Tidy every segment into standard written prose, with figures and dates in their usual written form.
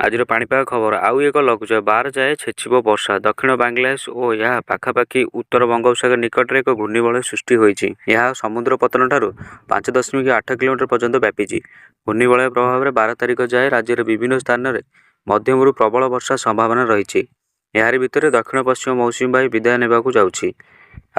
ଆଜିର ପାଣିପାଗ ଖବର। ଆଉ ଏକ ଲଘୁଚାପ 12 ଯାଏ ଛେଚିବ ବର୍ଷା। ଦକ୍ଷିଣ ବାଂଲାଦେଶ ଓ ଏହା ପାଖାପାଖି ଉତ୍ତର ବଙ୍ଗୋପସାଗର ନିକଟରେ ଏକ ଘୂର୍ଣ୍ଣିବଳୟ ସୃଷ୍ଟି ହୋଇଛି। ଏହା ସମୁଦ୍ର ପତନଠାରୁ 5.8 କିଲୋମିଟର ପର୍ଯ୍ୟନ୍ତ ବ୍ୟାପିଛି। ଘୂର୍ଣ୍ଣିବଳୟ ପ୍ରଭାବରେ 12 ତାରିଖ ଯାଏ ରାଜ୍ୟର ବିଭିନ୍ନ ସ୍ଥାନରେ ମଧ୍ୟମରୁ ପ୍ରବଳ ବର୍ଷା ସମ୍ଭାବନା ରହିଛି। ଏହାରି ଭିତରେ ଦକ୍ଷିଣ ପଶ୍ଚିମ ମୌସୁମୀ ବାୟୁ ବିଦାୟ ନେବାକୁ ଯାଉଛି।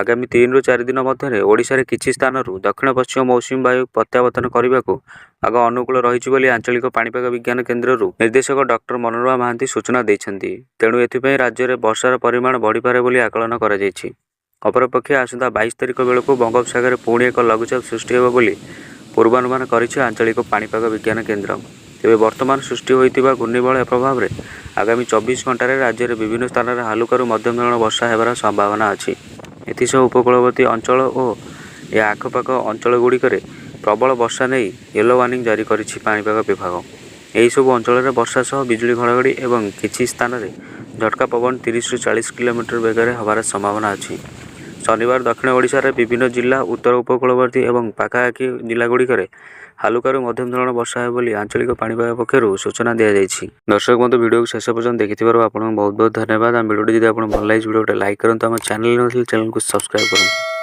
ଆଗାମୀ 3 ରୁ 4 ଦିନ ମଧ୍ୟରେ ଓଡ଼ିଶାରେ କିଛି ସ୍ଥାନରୁ ଦକ୍ଷିଣ ପଶ୍ଚିମ ମୌସୁମୀ ବାୟୁ ପ୍ରତ୍ୟାବର୍ତ୍ତନ କରିବାକୁ ପାଗ ଅନୁକୂଳ ରହିଛି ବୋଲି ଆଞ୍ଚଳିକ ପାଣିପାଗ ବିଜ୍ଞାନ କେନ୍ଦ୍ରରୁ ନିର୍ଦ୍ଦେଶକ ଡକ୍ଟର ମନୋରମା ମହାନ୍ତି ସୂଚନା ଦେଇଛନ୍ତି। ତେଣୁ ଏଥିପାଇଁ ରାଜ୍ୟରେ ବର୍ଷାର ପରିମାଣ ବଢ଼ିପାରେ ବୋଲି ଆକଳନ କରାଯାଇଛି। ଅପରପକ୍ଷେ ଆସନ୍ତା 22 ତାରିଖ ବେଳକୁ ବଙ୍ଗୋପସାଗରରେ ପୁଣି ଏକ ଲଘୁଚାପ ସୃଷ୍ଟି ହେବ ବୋଲି ପୂର୍ବାନୁମାନ କରିଛି ଆଞ୍ଚଳିକ ପାଣିପାଗ ବିଜ୍ଞାନ କେନ୍ଦ୍ର। ତେବେ ବର୍ତ୍ତମାନ ସୃଷ୍ଟି ହୋଇଥିବା ଘୂର୍ଣ୍ଣିବଳୟ ପ୍ରଭାବରେ ଆଗାମୀ 24 ଘଣ୍ଟାରେ ରାଜ୍ୟରେ ବିଭିନ୍ନ ସ୍ଥାନରେ ହାଲୁକାରୁ ମଧ୍ୟମ ଧରଣର ବର୍ଷା ହେବାର ସମ୍ଭାବନା ଅଛି। ଏଥିସହ ଉପକୂଳବର୍ତ୍ତୀ ଅଞ୍ଚଳ ଓ ଏହା ଆଖପାଖ ଅଞ୍ଚଳଗୁଡ଼ିକରେ ପ୍ରବଳ ବର୍ଷା ନେଇ ୟେଲୋ ୱାର୍ଣ୍ଣିଂ ଜାରି କରିଛି ପାଣିପାଗ ବିଭାଗ। ଏହିସବୁ ଅଞ୍ଚଳରେ ବର୍ଷା ସହ ବିଜୁଳି ଘଡ଼ଘଡ଼ି ଏବଂ କିଛି ସ୍ଥାନରେ ଝଟକା ପବନ 30 ରୁ 40 କିଲୋମିଟର ବେଗରେ ହେବାର ସମ୍ଭାବନା ଅଛି। ଶନିବାର ଦକ୍ଷିଣ ଓଡ଼ିଶାର ବିଭିନ୍ନ ଜିଲ୍ଲା, ଉତ୍ତର ଉପକୂଳବର୍ତ୍ତୀ ଏବଂ ପାଖାପାଖି ଜିଲ୍ଲାଗୁଡ଼ିକରେ ହାଲୁକାରୁ ମଧ୍ୟମ ଧରଣର ବର୍ଷା ହେବ ବୋଲି ଆଞ୍ଚଳିକ ପାଣିପାଗ ପକ୍ଷରୁ ସୂଚନା ଦିଆଯାଇଛି। ଦର୍ଶକ ବନ୍ଧୁ, ଭିଡ଼ିଓକୁ ଶେଷ ପର୍ଯ୍ୟନ୍ତ ଦେଖିଥିବାରୁ ଆପଣଙ୍କୁ ବହୁତ ବହୁତ ଧନ୍ୟବାଦ। ଆମ ଭିଡ଼ିଓଟି ଯଦି ଆପଣଙ୍କୁ ଭଲ ଲାଗିଛି ଭିଡ଼ିଓଟି ଲାଇକ୍ କରନ୍ତୁ। ଆମ ଚ୍ୟାନେଲ ନଥିଲେ ଚ୍ୟାନେଲକୁ ସବସ୍କ୍ରାଇବ୍ କରନ୍ତୁ।